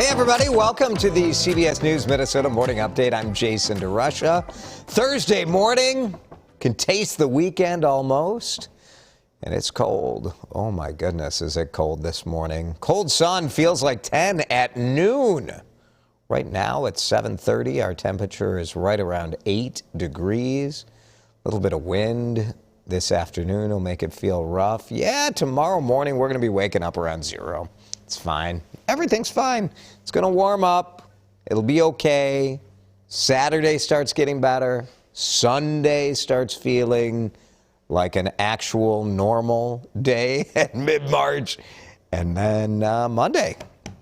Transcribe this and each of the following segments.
Hey, everybody. Welcome to the CBS News Minnesota Morning Update. I'm Jason DeRusha. Thursday morning. Can taste the weekend almost. And it's cold. Oh, my goodness, is it cold this morning. Cold sun feels like 10 at noon. Right now at 7:30, our temperature is right around 8 degrees. A little bit of wind this afternoon will make it feel rough. Yeah, tomorrow morning we're going to be waking up around 0. It's fine. Everything's fine. It's going to warm up. It'll be okay. Saturday starts getting better. Sunday starts feeling like an actual normal day at mid-March. And then Monday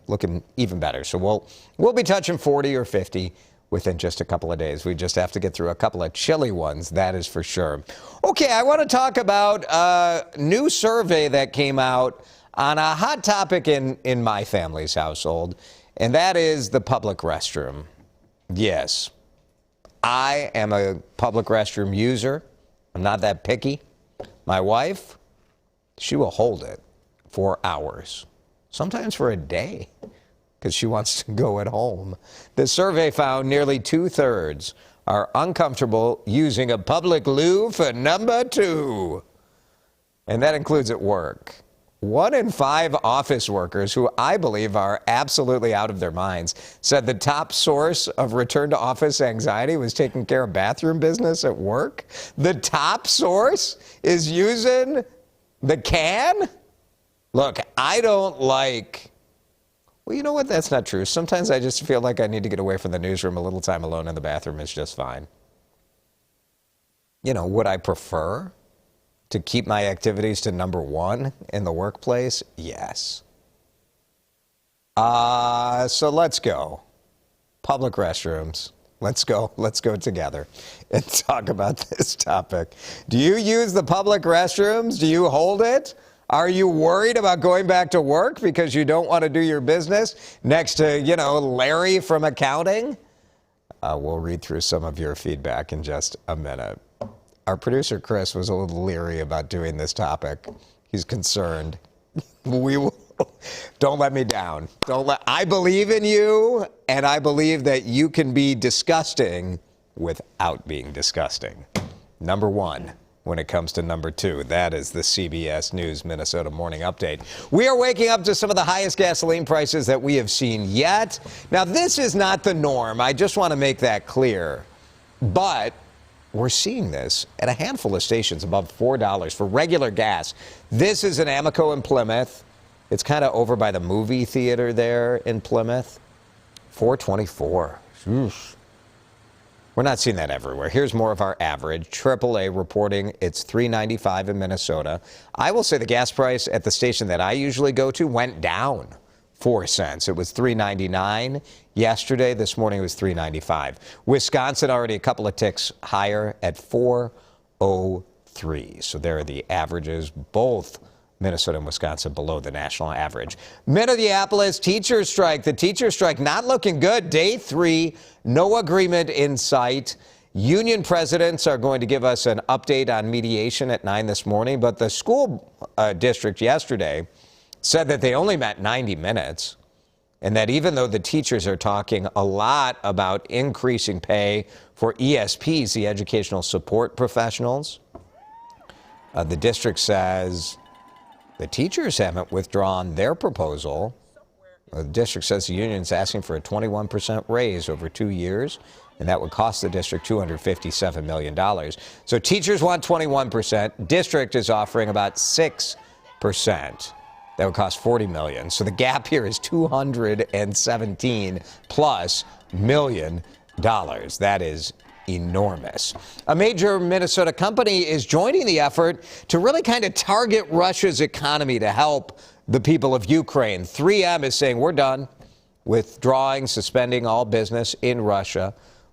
looking even better. So we'll be touching 40 or 50 within just a couple of days. We just have to get through a couple of chilly ones, that is for sure. Okay, I want to talk about a new survey that came out on a hot topic in my family's household, and that is the public restroom. Yes, I am a public restroom user. I'm not that picky. My wife, she will hold it for hours, sometimes for a day, because she wants to go at home. The survey found nearly 2/3 are uncomfortable using a public loo for number 2, and that includes at work. 1 in 5 office workers, who I believe are absolutely out of their minds, said the top source of return to office anxiety was taking care of bathroom business at work. The top source is using the can? Look, I don't like... Well, you know what? That's not true. Sometimes I just feel like I need to get away from the newsroom. A little time alone in the bathroom is just fine. You know, would I prefer to keep my activities to number 1 in the workplace? Yes. So let's go. Public restrooms. Let's go together and talk about this topic. Do you use the public restrooms? Do you hold it? Are you worried about going back to work because you don't want to do your business next to, Larry from accounting? We'll read through some of your feedback in just a minute. Our producer, Chris, was a little leery about doing this topic. He's concerned. Don't let me down. I believe in you, and I believe that you can be disgusting without being disgusting. Number 1. When it comes to number 2, that is the CBS News Minnesota Morning Update. We are waking up to some of the highest gasoline prices that we have seen yet. Now, this is not the norm. I just want to make that clear. But we're seeing this at a handful of stations above $4 for regular gas. This is in Amoco in Plymouth. It's kind of over by the movie theater there in Plymouth. $4.24. Oof. We're not seeing that everywhere. Here's more of our average. AAA reporting it's $3.95 in Minnesota. I will say the gas price at the station that I usually go to went down 4 cents. It was $3.99 yesterday. This morning it was $3.95. Wisconsin already a couple of ticks higher at $4.03. So there are the averages, both Minnesota and Wisconsin below the national average. Minneapolis teachers strike. The teacher strike not looking good. Day 3, no agreement in sight. Union presidents are going to give us an update on mediation at 9 this morning, but the school district yesterday said that they only met 90 minutes, and that even though the teachers are talking a lot about increasing pay for ESPs, the educational support professionals, the district says the teachers haven't withdrawn their proposal. The district says the union is asking for a 21% raise over 2 years, and that would cost the district $257 million. So teachers want 21%. District is offering about 6%. That would cost $40 million. So the gap here is $217 plus million. That is enormous. A major Minnesota company is joining the effort to really kind of target Russia's economy to help the people of Ukraine. 3M is saying we're done withdrawing, suspending all business in Russia.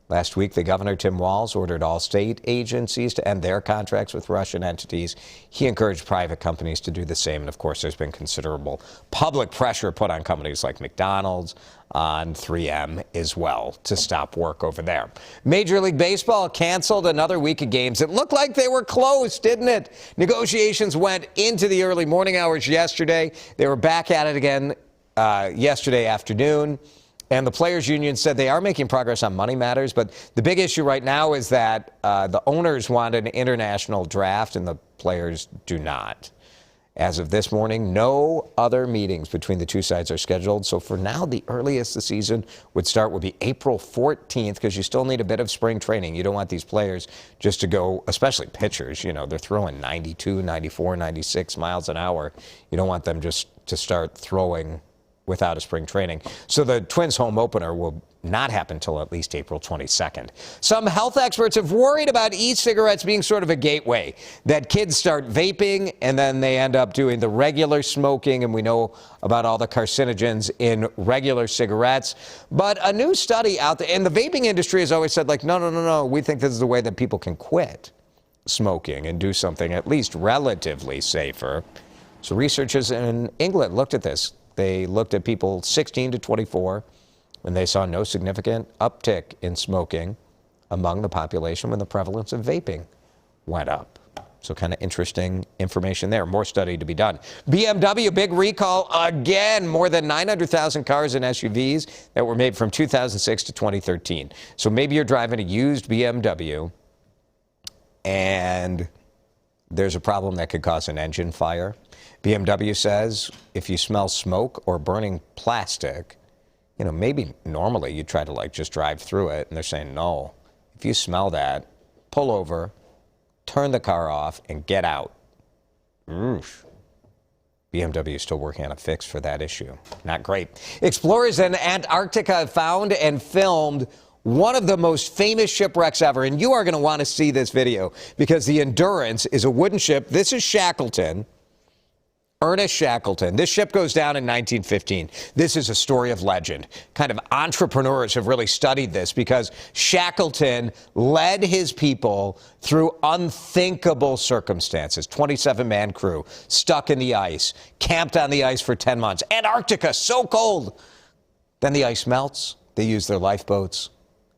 Last week, the governor, Tim Walz, ordered all state agencies to end their contracts with Russian entities. He encouraged private companies to do the same. And, of course, there's been considerable public pressure put on companies like McDonald's, on 3M as well, to stop work over there. Major League Baseball canceled another week of games. It looked like they were close, didn't it? Negotiations went into the early morning hours yesterday. They were back at it again yesterday afternoon. And the players' union said they are making progress on money matters, but the big issue right now is that the owners want an international draft and the players do not. As of this morning, no other meetings between the two sides are scheduled. So for now, the earliest the season would start would be April 14th, because you still need a bit of spring training. You don't want these players just to go, especially pitchers, you know, they're throwing 92, 94, 96 miles an hour. You don't want them just to start throwing without a spring training. So the Twins home opener will not happen until at least April 22nd. Some health experts have worried about e-cigarettes being sort of a gateway, that kids start vaping and then they end up doing the regular smoking, and we know about all the carcinogens in regular cigarettes. But a new study out there, and the vaping industry has always said, like, no, we think this is the way that people can quit smoking and do something at least relatively safer. So researchers in England looked at this. They looked at people 16 to 24, and they saw no significant uptick in smoking among the population when the prevalence of vaping went up. So kind of interesting information there. More study to be done. BMW, big recall again. More than 900,000 cars and SUVs that were made from 2006 to 2013. So maybe you're driving a used BMW, and there's a problem that could cause an engine fire. BMW says if you smell smoke or burning plastic, you know, maybe normally you try to like just drive through it, and they're saying no. If you smell that, pull over, turn the car off, and get out. Oof. BMW is still working on a fix for that issue. Not great. Explorers in Antarctica found and filmed one of the most famous shipwrecks ever, and you are going to want to see this video because the Endurance is a wooden ship. This is Shackleton, Ernest Shackleton. This ship goes down in 1915. This is a story of legend. Kind of entrepreneurs have really studied this because Shackleton led his people through unthinkable circumstances. 27-man crew, stuck in the ice, camped on the ice for 10 months. Antarctica, so cold. Then the ice melts. They use their lifeboats,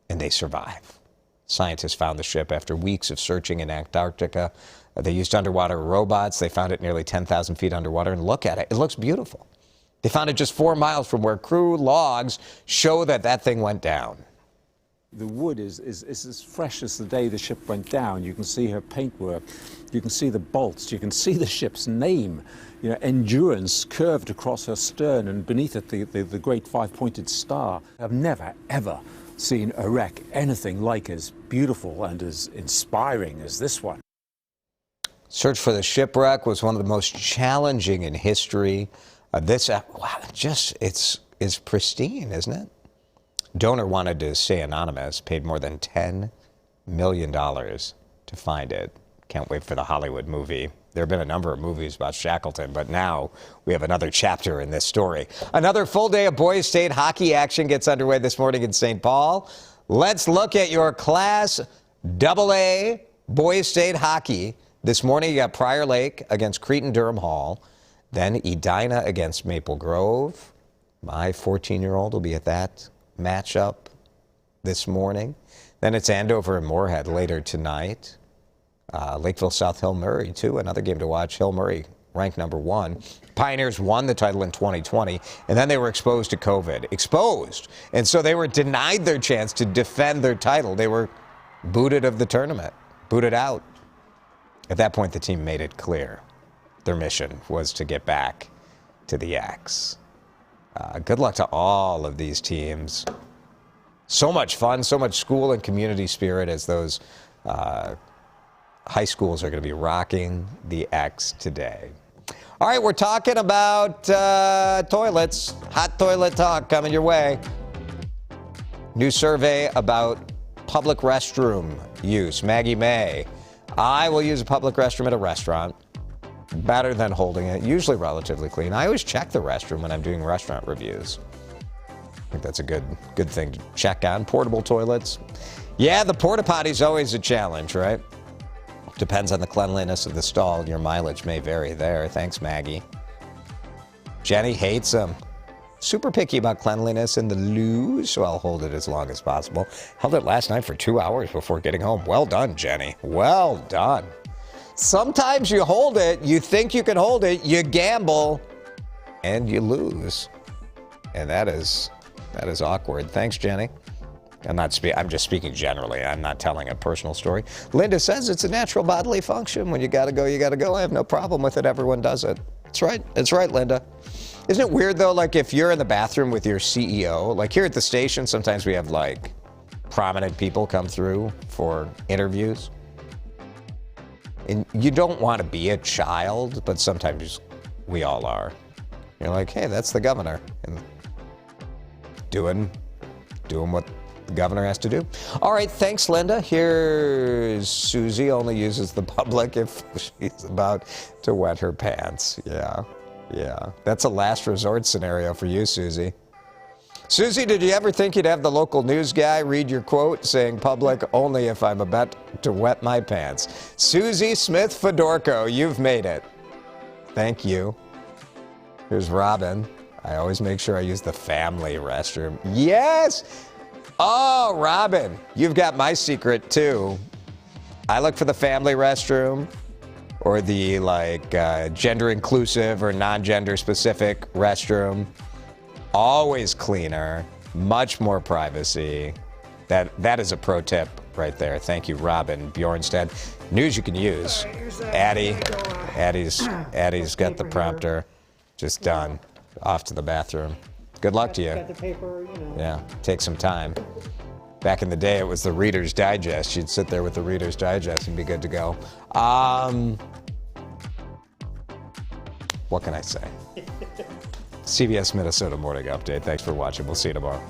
and they survive. Scientists found the ship after weeks of searching in Antarctica. They used underwater robots. They found it nearly 10,000 feet underwater, and look at it. It looks beautiful. They found it just 4 miles from where crew logs show that that thing went down. The wood is as fresh as the day the ship went down. You can see her paintwork. You can see the bolts. You can see the ship's name. You know, Endurance curved across her stern, and beneath it the great five-pointed star. I've never, ever seen a wreck anything like as beautiful and as inspiring as this one. Search for the shipwreck was one of the most challenging in history. It's pristine, isn't it? Donor wanted to stay anonymous, paid more than $10 million to find it. Can't wait for the Hollywood movie. There have been a number of movies about Shackleton, but now we have another chapter in this story. Another full day of Boys State hockey action gets underway this morning in St. Paul. Let's look at your Class AA Boys State hockey. This morning, you got Prior Lake against Cretin-Durham Hall. Then Edina against Maple Grove. My 14-year-old will be at that matchup this morning. Then it's Andover and Moorhead later tonight. Lakeville South Hill Murray, too. Another game to watch. Hill Murray ranked number 1. Pioneers won the title in 2020, and then they were exposed to COVID. Exposed. And so they were denied their chance to defend their title. They were booted of the tournament, booted out. At that point, the team made it clear their mission was to get back to the X. Good luck to all of these teams. So much fun, so much school and community spirit as those high schools are going to be rocking the X today. All right, we're talking about toilets. Hot toilet talk coming your way. New survey about public restroom use. Maggie May. I will use a public restroom at a restaurant. Better than holding it. Usually relatively clean. I always check the restroom when I'm doing restaurant reviews. I think that's a good thing to check on. Portable toilets. Yeah, the porta potty's always a challenge, right? Depends on the cleanliness of the stall. Your mileage may vary there. Thanks, Maggie. Jenny hates them. Super picky about cleanliness in the loo, so I'll hold it as long as possible. Held it last night for 2 hours before getting home. Well done, Jenny. Well done. Sometimes you hold it, you think you can hold it, you gamble, and you lose. And that is awkward. Thanks, Jenny. I'm just speaking generally. I'm not telling a personal story. Linda says it's a natural bodily function. When you gotta go, you gotta go. I have no problem with it. Everyone does it. That's right. That's right, Linda. Isn't it weird though? Like if you're in the bathroom with your CEO, like here at the station, sometimes we have like prominent people come through for interviews. And you don't want to be a child, but sometimes we all are. You're like, hey, that's the governor. And doing what the governor has to do. All right, thanks, Linda. Here's Susie, only uses the public if she's about to wet her pants. Yeah. That's a last resort scenario for you, Susie. Susie, did you ever think you'd have the local news guy read your quote saying public only if I'm about to wet my pants? Susie Smith Fedorko, you've made it. Thank you. Here's Robin. I always make sure I use the family restroom. Yes! Oh, Robin, you've got my secret too. I look for the family restroom or the gender inclusive or non-gender specific restroom. Always cleaner, much more privacy. That is a pro tip right there. Thank you, Robin Bjornstad. News you can use. Addie's got the prompter. Just done. Off to the bathroom. Good luck to you. Got the paper, Yeah, take some time. Back in the day, it was the Reader's Digest. You'd sit there with the Reader's Digest and be good to go. What can I say? CBS Minnesota Morning Update. Thanks for watching. We'll see you tomorrow.